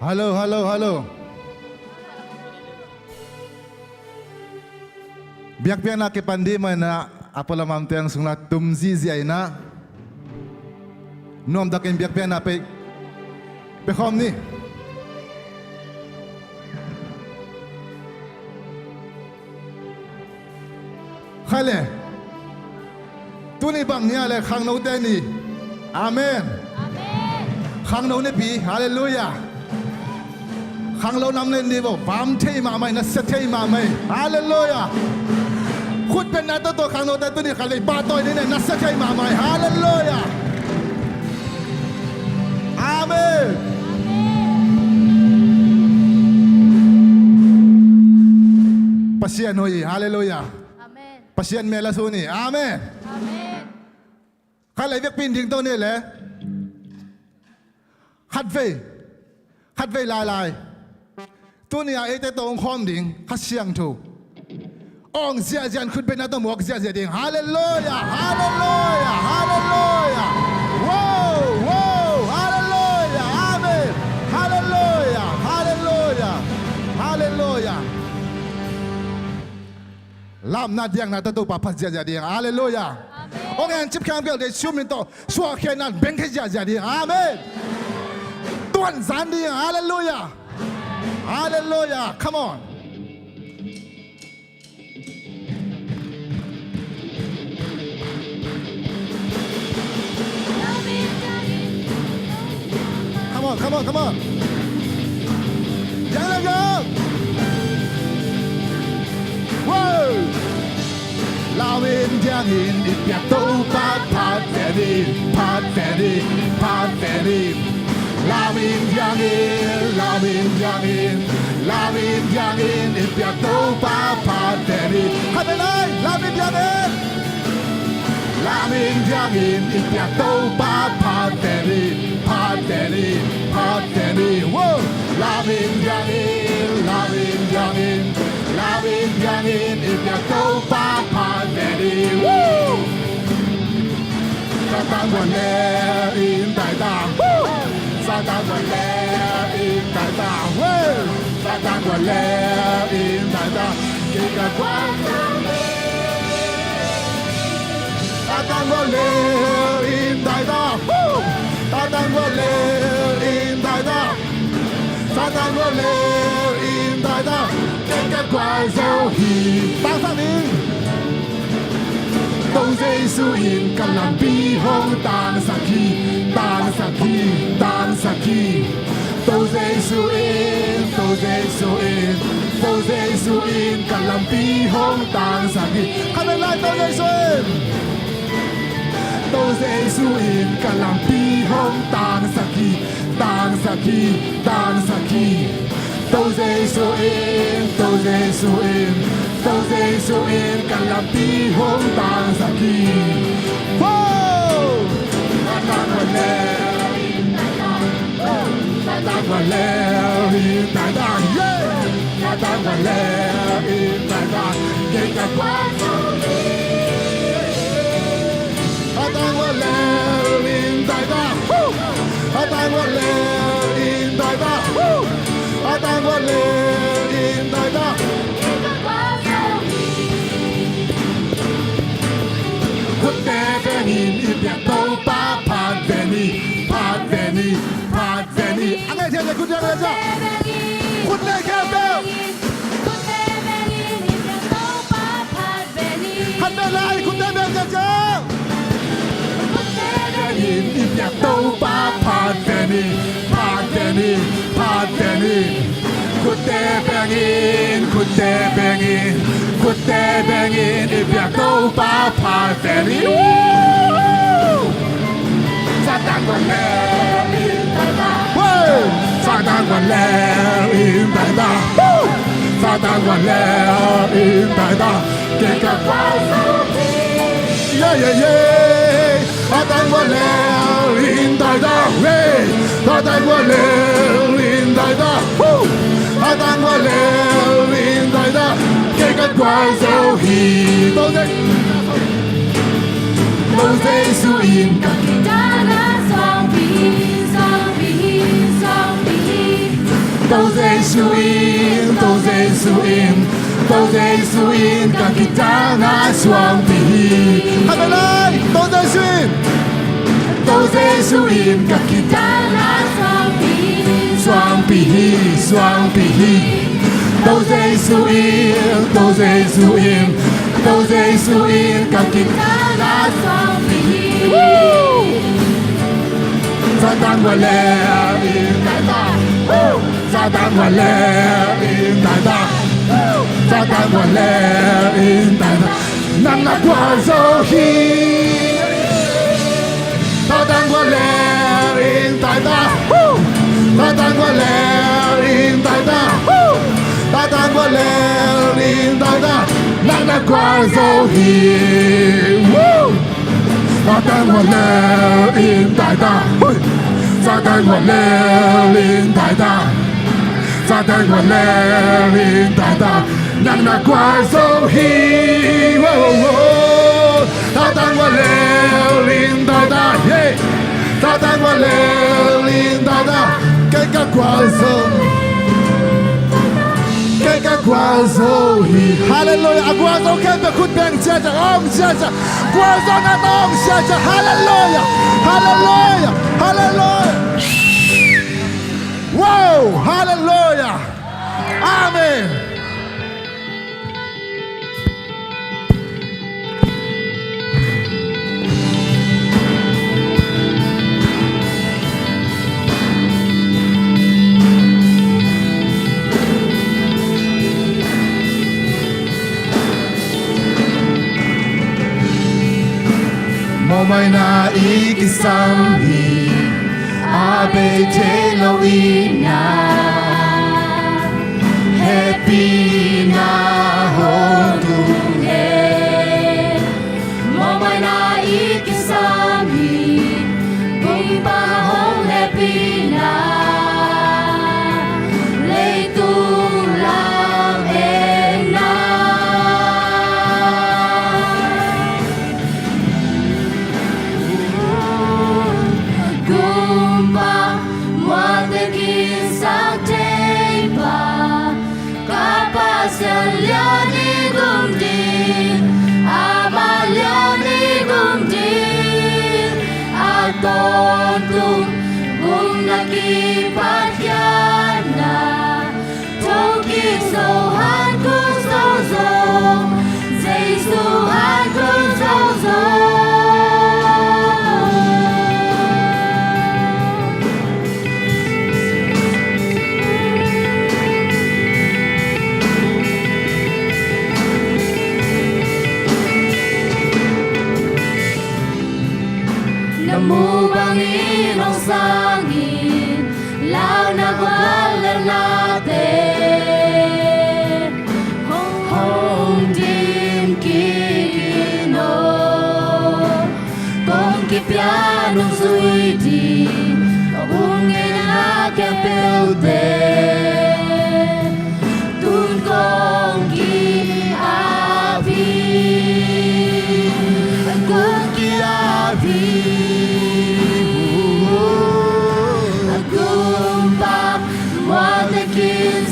Halo. Biak pian na kipandi mo na apola mamteng sungla tumzi ziyay na. Nom dakin biak pian na pe khom ni. Khale. Tu ni bang nya le khang no te ni. Amen. Khang no ne pi. Hallelujah. Khang lo nam lên đi bộ bám thế mà mày nó sẽ thế mà mày hallelujah khuất bên này tôi khang lo tôi đi khang lấy ba tôi này nó sẽ thế mà mày hallelujah amen pasien hoi hallelujah Amen. pasien mela suni amen Amen. khang lấy việc pin tiếng tôi này lẽ khát về lạiตัวนี้ไอ้แต่ตรงคอมดิ่งฮัสเซียงถูองเสียจันขึ้นเป็นนักตัวหมวกเสียดิ่งฮาเลลูยาฮาเลลูยาฮาเลลูยาว้าวฮาเลลูยาอาเมนฮาเลลูยาฮาเลลูยาฮาเลลูยาลำนัดยังนัดตัวปะพัดเสียดิ่งฮาเลลูยาองค์เอ็นจิบแคมเกิลเดชูมินโตชัวแค่นั้นเบงแค่เสียดิ่งอาเมนตัวนสันดิ่งฮาเลลูยาHallelujah. Come on. Come on. Yang lang. Wow. Lawin jangin ipyak to pat feri. Lawin jangin ipyak to pat feri. Hamelay, lawin jangin ipyak to pat feri. Whoa, lawin jangin ipyak to pat feri. Woo. Satanวันแลอินไตตาซาตานวันแลอินไตตาเว้ยซาตานวันแลอินไตตากินกับความซาตานวันแลอินไตตาซาตานวันแลอินไตตาซาตานวันแลอินไตตากินกับความโซฮีตั้งสติ都是属因格兰比红当萨基，都是属因格兰比红当萨基，看没来都是属因，都是属因格兰比红当萨基，都是属因。都是属因格兰比红当萨基，哇！他当我了，他当我了，大大耶！他当我了，大大给个关注你，他当我了，大大，他当我了，大大，他当我了，大大。anh nghe chưaคุณยังไงจ๊ะคุณเล่แค่เบลคันเบลไลคุณได้เบลจ๊ะยินอีอยากโตป้าพาดเดนี่คุณเตแบงอินอีอยากโตป้าพาดเดนี่ซาตานวันแล้วซาตานวันแล้วอินไตตาซาตานวันแล้วอินไตตาเก่งกับความสุขเย่ซาตานวันแล้วอินไตตาเว้ยซาตานวันแล้วอินไตตาซาตานวันแล้วอินไตตาเก่งกับความสุข都是属因格。Tâu Giêsu in, Tâu Giêsu in, Tâu Giêsu in, kang kita nga suang pihi. Ano lang? Tâu Giêsu in, Tâu Giêsu in, kang kita nga suang pihi, suang pihi, suang pihi. Tâu Giêsu in, Tâu Giêsu in, Tâu Giêsu in, kang kita nga suang pihi. Satan wale in taita, Satan wale in taita, Satan wale in taita. Nang nagwazo hi, Satan wale in taita, Satan wale in taita, Satan wale in taita. Nang nagwazo hi, Satan wale in taita. Satan wale in taita, Satan wale in taita. Nang nagwazo hi, Satan wale in taita, Satan wale in taita. Kay kagwazo, kay kagwazo hi. Hallelujah. Agwazo kay bakut beng siya, siya. Gwazo na tong siya. Hallelujah. Hallelujah. Hallelujah. Wow. Hallelujah. Amen. Mo may naikisamhi abe Halloween na happy na hong he. Mo may naikisamhi kung bahong happy na leitung lang na. Tontung kung nakipatyana Tokik sohan kung sozo Zaysuhan kung sozo. Namubangin ang sangin, lao nagwalan natin. Hong dim kikino, kung kipianong suiti, kabungin nakapilde. Tun kong kiabi, kung kiabi.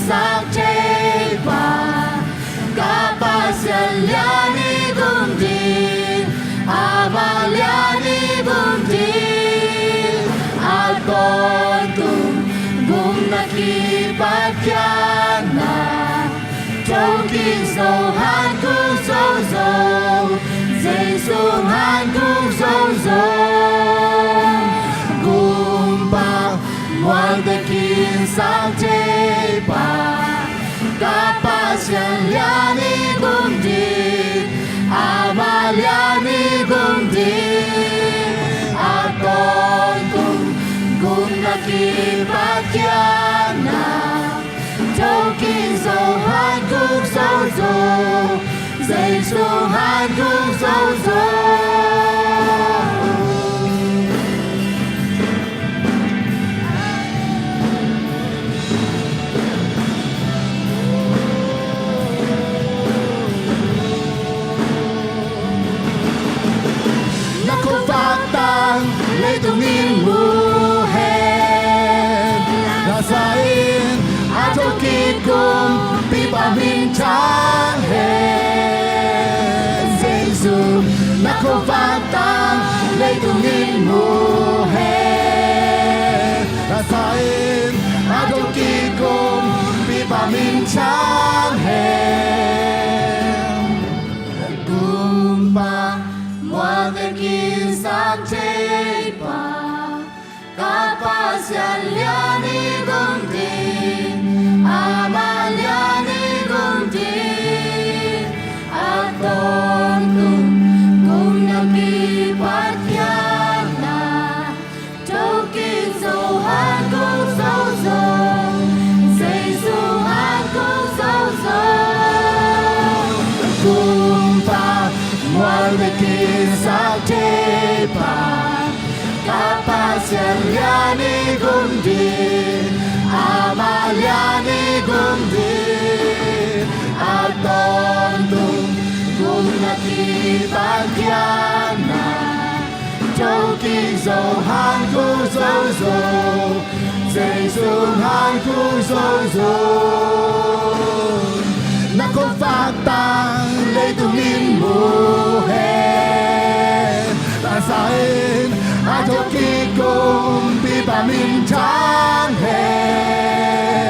Sang chế ba kapasyalyani gumdin amalyani gumdin at kontum gum nakipatyana Toking sohan kung sozo Zaysuhan kung sozo Gumpa Mwaldakin sang ba kapasyalyani gumdin amalyani gumdin at kontum gum nakipatyana Toking sohan kung sozo Zaysuhan kung sozo. Leitungin muhen Rasain 把mình chẳng hẹn cùng bà mua tên kinh sắc chế bà các bà sẽ liên đi cùng tin mà liên đi cùng tin tôn tung cùng nhau đi bắt nhang na châu kinh dấu hát cũng sâu dầu dây dù hát cũng sâu dầu cùng ta ngoan về kinh sắc chế bà các bà sẽ liên đi cùng tin mà liên đi cùng tin tôn tung cùng là khi ban thiên na châu kinh dầu han cu dầu dầu dây dùng han cu dầu dầu na không phát tăng lấy tung in mù hè ta sai châu kinh cùng bị bà mình chẳng hẹn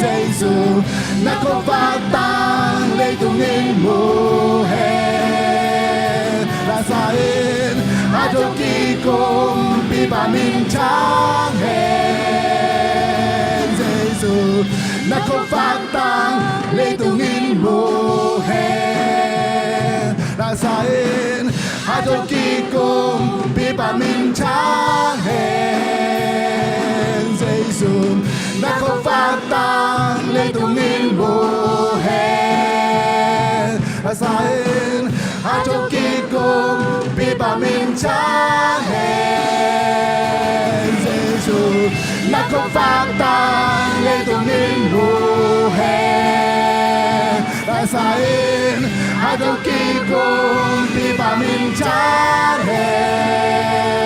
dây dùng na không phát tăng lấy tung in mù hè ta sai châu kinh cùng bị bà mình chẳng hẹn dây dù na không phát tăng lấy tung in mù hè ta sai châu kinh cùng bị bà mình chẳng hẹn dây dù na không phát tăng lấy tung in mù hè ta sai châu kinh cùng bị bà mình chẳng hẹn dây dù na không phát tăng lấy tung in mù hè ta sai châu kinh cùng bị bà mình chẳng hẹn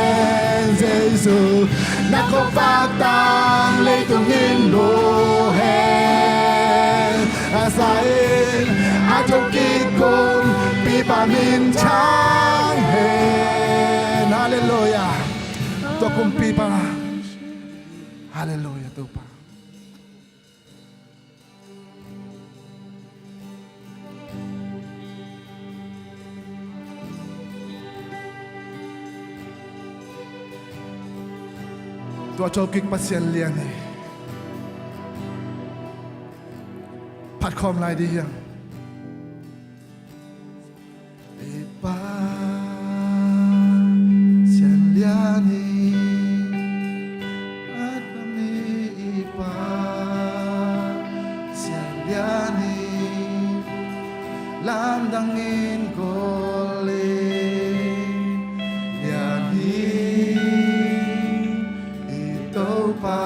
dây dù na không phát tăng lấy tung in mù hè ta sai châu kinh cùng bị bà mình chẳng hẹn. Hallelujah. Tôi cùng bị bà. Hallelujah tôi bà. Tôi cho kinh pasien liền này. Phát khom lại đi hiền. Ipa Seliani at kami ipa Seliani lamdangin ko yani ito pa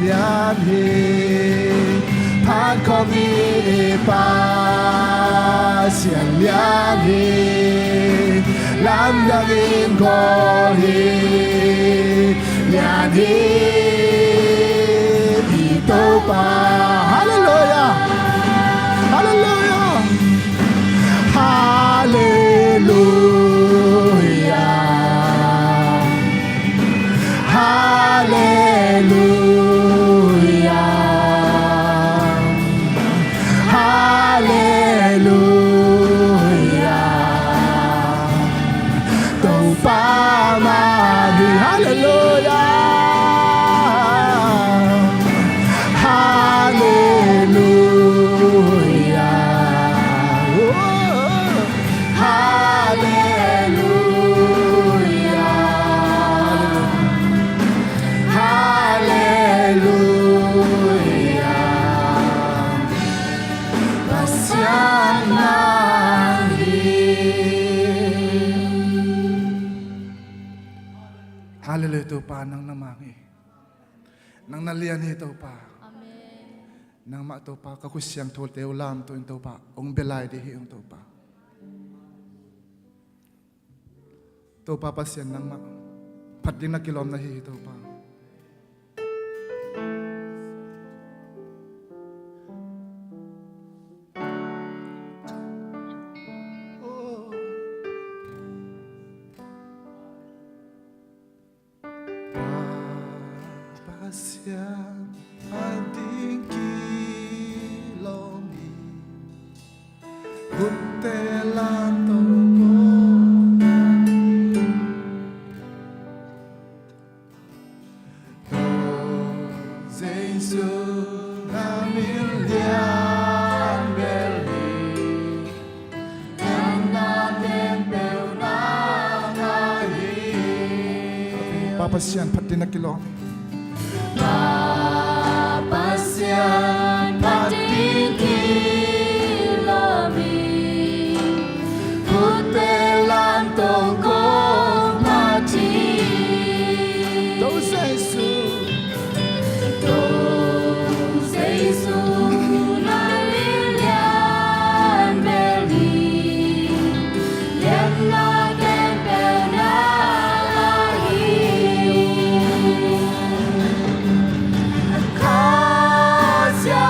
lian hi phan ko mi pa xian lian hi lam yang in ko hi lian hi di to pa hallelujah hallelujah hallelujah hallelujah hallelujah cầu pa ma đi hallelujah hallelujah hallelujah hallelujah hallelujah to pa nang namangi nang nalian ito pa nang ma to pa kakusyang thol te ulam to into pa ong belai di hi ong to pa pasyan nang ma patding na kilom na hi to pa pasyan patding kilomi Kuntelan to Giêsu namin lian beli yang natin bel na ngahi papasyan pati na kilo papasyan pati kilomi kuntelan to kong mati do Giêsu Hallelujah.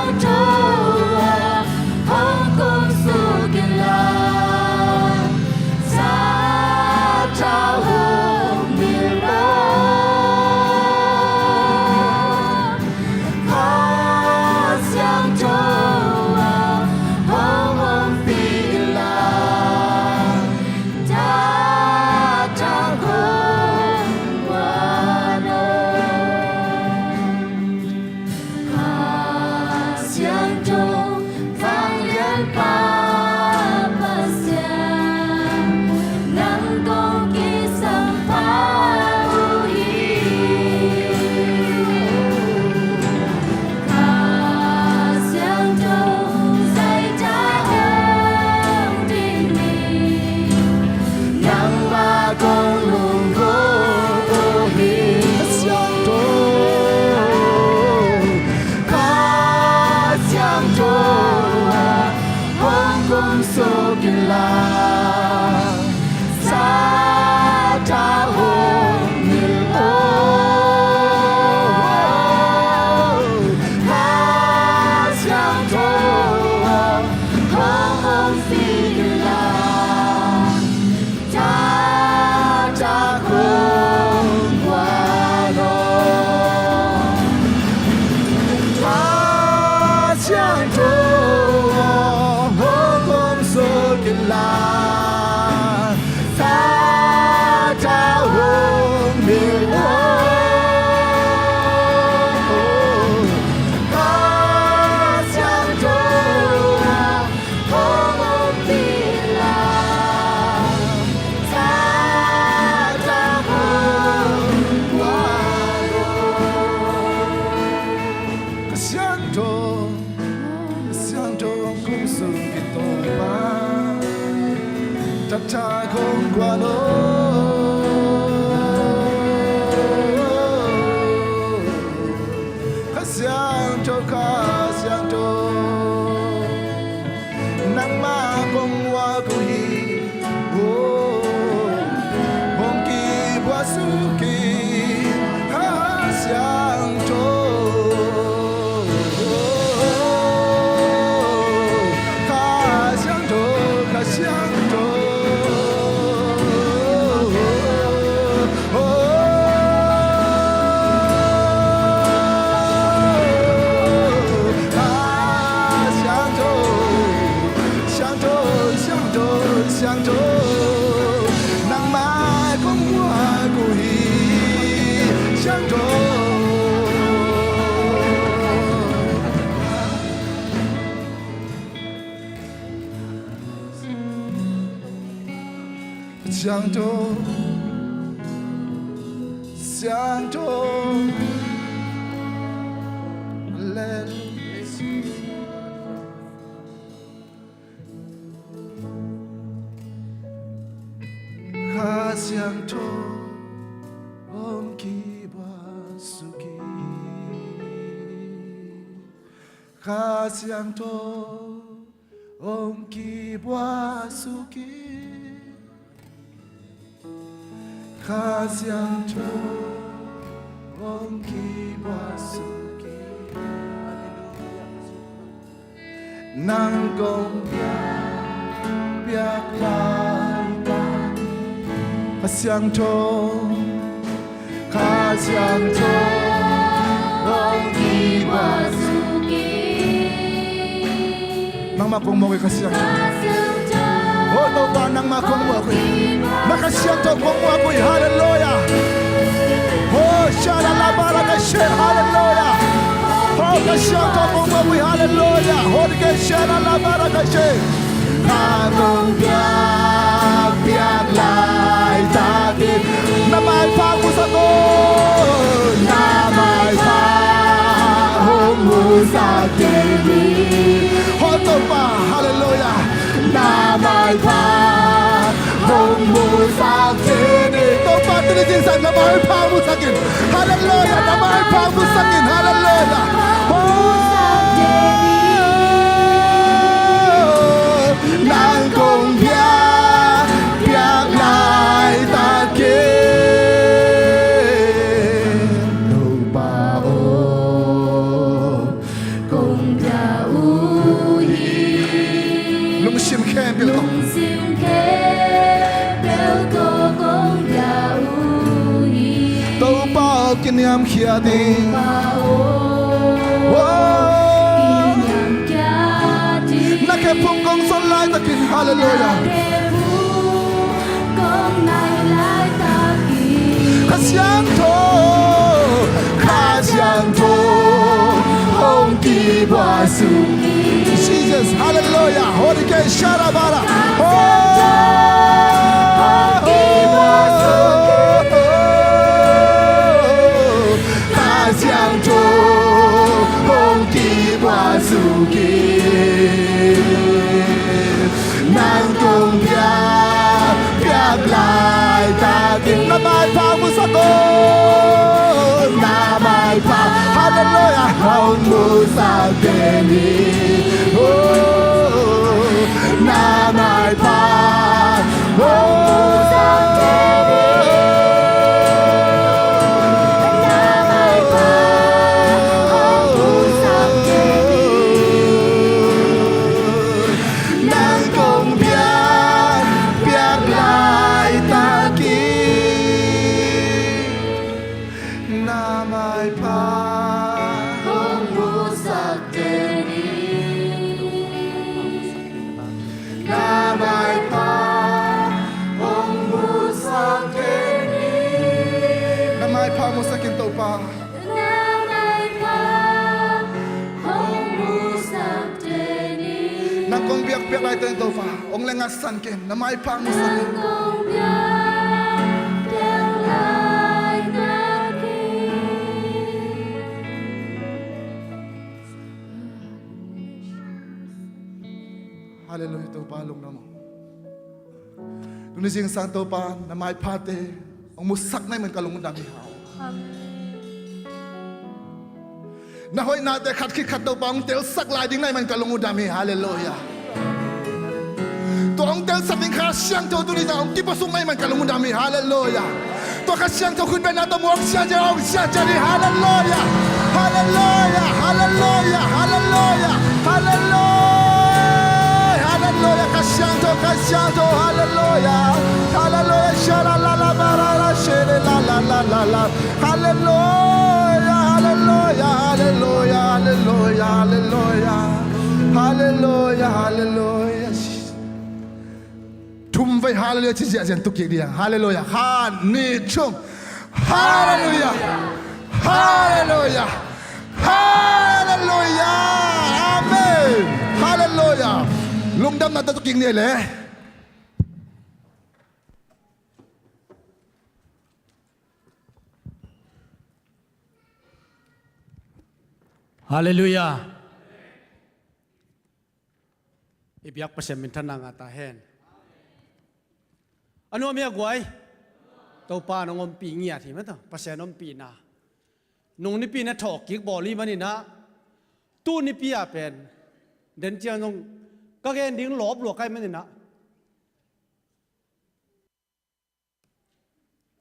相同，相同。哈相同，om kibasuki， 哈相同，om kibasuki， 哈相同，om kibasuki， nang kong biak lai ha相同，哈相同，om kibasuki， nang makong mo kay ha相同。Oh, to pa nang makong mo ako. Nakasyang kong mo ako. Hallelujah. Oh, shalala baraka she. Hallelujah. Oh, kasyang kong mo ako. Hallelujah. Oh, shalala baraka she. Anong biyak lai takin na may pagusap ko, na may pagusap din. Oh, to pa. Hallelujah. Na may pagusap din. To pa tinitinsan na may pagusap din. Hallelujah. Na may pagusap din. Hallelujah. Nang kong biyak lai takin đâu ba ô kong biau hi lung sim khen biểu tô kong biau hi đâu bao kinh nghiệm khía đi Nake phung kong son lai takin hallelujah. Kasyang to, hong kibasuki. Jesus, hallelujah. Holy Ghost, sharabara. Kasyang to, hong kibasuki. Nang kong biyak lai takin na may pagusap ko, na may hallelujah ang musap din. Oh, na may pagusap din. Biak lai tên tàu phà, ông lên ngắt săn kem, nắm ai phang một sân. Hallelujah tàu phà lung namo. Lúc này riêng sang tàu phà, nắm ai phá tê, ông một sắc này mình cả lung đam hào. Na hoi na te khát khi khát tàu phà, ông tel sắc lại tiếng này mình cả lung đam hallelujah. Ông tel sắc tiếng khá siang cho tôi đi ra ông kipa sung này mình cả lung đam hallelujah. Tôi khá siang cho khuyên bên nào tôi muốn siang cho ông siang cho đi hallelujah, hallelujah, hallelujah, hallelujah, hallelujah, hallelujah. Khá siang cho hallelujah, hallelujah. Shara la la la la, shara la la la la la, hallelujah, hallelujah, hallelujah, hallelujah, hallelujah, hallelujah. Tum vai hallelujah chi ja jen tukki dia hallelujah ha ni chum hallelujah hallelujah hallelujah amen hallelujah lungdam na tukki ni le ฮาเลลูยาอีบิยักประเสริฐมินทนางาตาเฮนอันนู้นมีอะไรตัวป้านงมปีเงียที่มั้งต่อประเสริฐนมปีน่ะนุ่งนี่ปีน่ะถอกกิกบอลีมันนี่นะตู้นี่ปีอาเป็นเดินเจียงงก็แค่ดิ้งหลบหลวกใครมันนี่นะ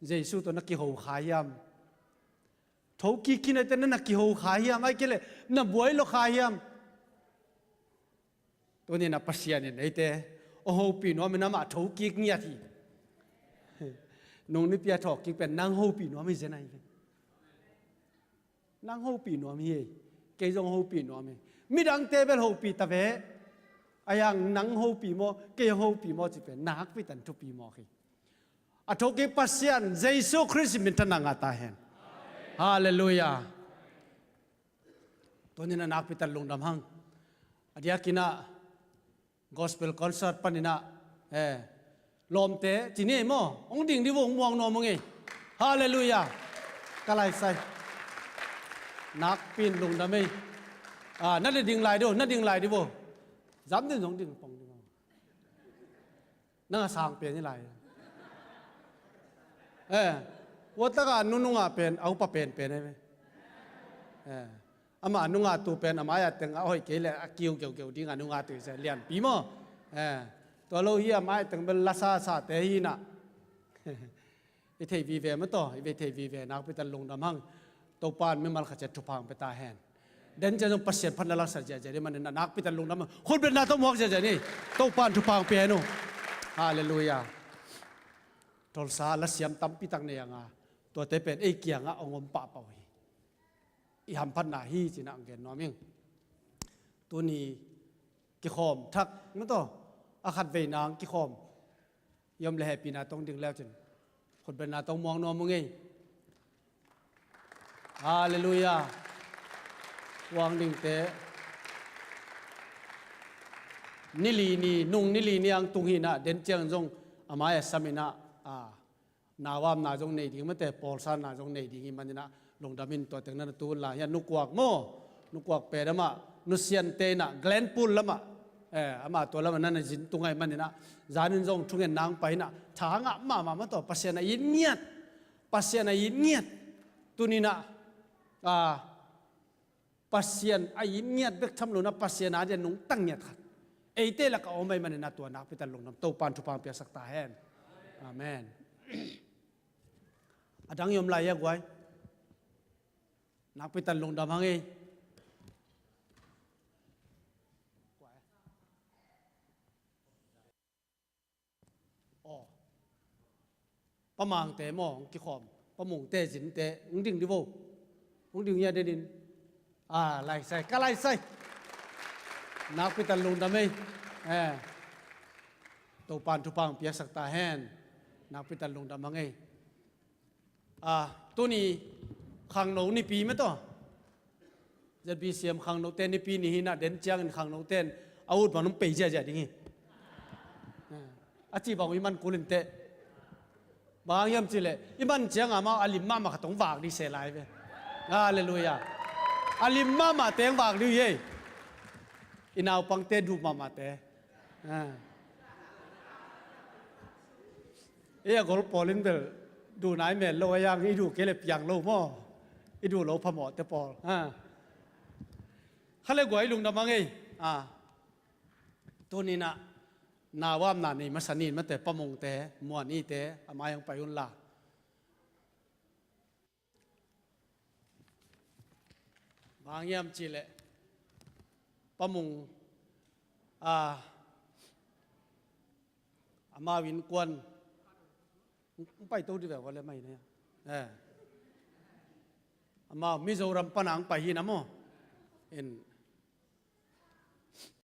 เยซูตัวนักกิโฮขายยำทุกกิกินไอ้ตัวนักกิโฮขายยำไอ้เกล้นับวยโลขายยำตัวนี้นับปัสยานี่ไอ้เต้โอ้โหปีน้องมันน้ำมาทุกกิกเงียทีนุ่งนี่ปีอาถอกกิกเป็นนางโฮปีน้องไม่ใช่ไหนนางโฮปีน้องมีเกยจงโฮปีน้องมีดังเตเป็นโฮปีตะเวไอ้ยังนางโฮปีโมเกยโฮปีโมจะเป็นนักปีตันทุปีโมคีอัฐกิปัสยันเยซูคริสต์มินทนางาตาเฮนฮาเลลูยาตัวนี้นักพิตันลงดำหังอดียกินะ gospel concert ปันนี่นะลมเตะจีนี่มั้งองดิ่งดิวงมองนอมงฮาเลลูยากะไลใส่นักปีนลงดำไม่นั่นเลยดิ่งลายดูนั่นดิ่งลายดิวจำดิ่งสองดิ่งปองดิวนั่งสางเปลี่ยนนี่ลายวัดตะการนุ่งอาเป็นเอาปะเป็นไหมอามานุ่งอาตูเป็นอามาอยากแต่งเอาให้เกลี่ยเกี่ยวดิ้งอานุ่งอาตูเสียเลียนปีมั้งตัวเราเฮียมาแต่งเป็นลาซาซาเตฮีน่ะไอเทวีเวมาต่อไอเทวีเวนักไปตันลงดำหังตัวปานไม่มาขจัดทุพังไปตาแหนเดินจะต้องประเสริฐพันธุ์ลักษณะเจมันนักไปตันลงดำหังคนเป็นนาต้องมองเจนี่ตัวปานทุพังเปียโนฮาเลลูยาทศาละเสียมตั้มปีตังเนียงตัวเตเป็นไอเกียงองมปะเป่าอีหำพันนาฮีจีนังเกนน้อมิงตัวนี้กิขอมทักไม่ต่ออาคัดเวนางกิขอมยอมเลยปีนาต้องดึงแล้วจนคนเป็นนาต้องมองน้อมึงไงฮาเลลูยาวางดึงเตนิลีนีนุ่งนิลีนีอังตุงหินะเดินเจียงจงอามายสามินะนาวามนาจงในดิ่งมันแต่ปอลซานนาจงในดิ่งมันนะลงดามินตัวแต่งนั้นตัวละยันนุกวักโมนุกวักเปรมานุเซียนเตนะแกลนปูลละมาอามาตัวละมันนั่นจินตุงไงมันนี่นะจานินจงทุงเงินนางไปนะทางมาตัวปัสยานายินเงียดปัสยานายินเงียดตัวนี้นะปัสยานอายินเงียดเบกทำลุนะปัสยานาจะนุ่งตั้งเงียดขัดไอเตละก็เอาไม่มันนี่นะตัวนักไปแต่ลงน้ำตัวปานทุพางเปียสักตาแหนอาเมนอดังยมลายกไว้นักไปตันลงดำหังประมังเตะมองกิขอมประมงเตะสินเตะอุ้งดิ่งดิโวอุ้งดิ่งยาเดินไล่ใส่ก็ไล่ใส่นักไปตันลงดำตัวปานทุพังเปียสักตาแหนนักไปตันลงดำหังตัวนี้ขังโนนี่ปีไหมต่อจะปีเสียมขังโนเต้นนี่ปีนี้นะเดินเจียงขังโนเต้นอาวุธมันต้องไปเจ๊ดิ่งอาชีพบอกว่ามันกุลินเตะบางยามจิเลอีมันเจียงมาอาลิมมาขัดตรงฝากดีเสลายไปฮาเลลูยาอาลิมมาเตงฝากดีเย่อินาวปังเตดูมาเตกอลปอลินเดลดูนายแม่โลยังอีดูเกล็บอย่างโลม่ออีดูโลพมอเตปอลเขาเลยกวยลุงดำมังไงตัวนี้นะนาว่ามนานี่มาสนินมาแต่ประมงแต่มวนนี่แต่อามายังไปอุ่นละบางยามจีเลประมงอามาวินกวนไปตัวที่แบบว่าอะไรไม่เนี่ยอามามิโซรัมปนังไปหินะโมเอ็น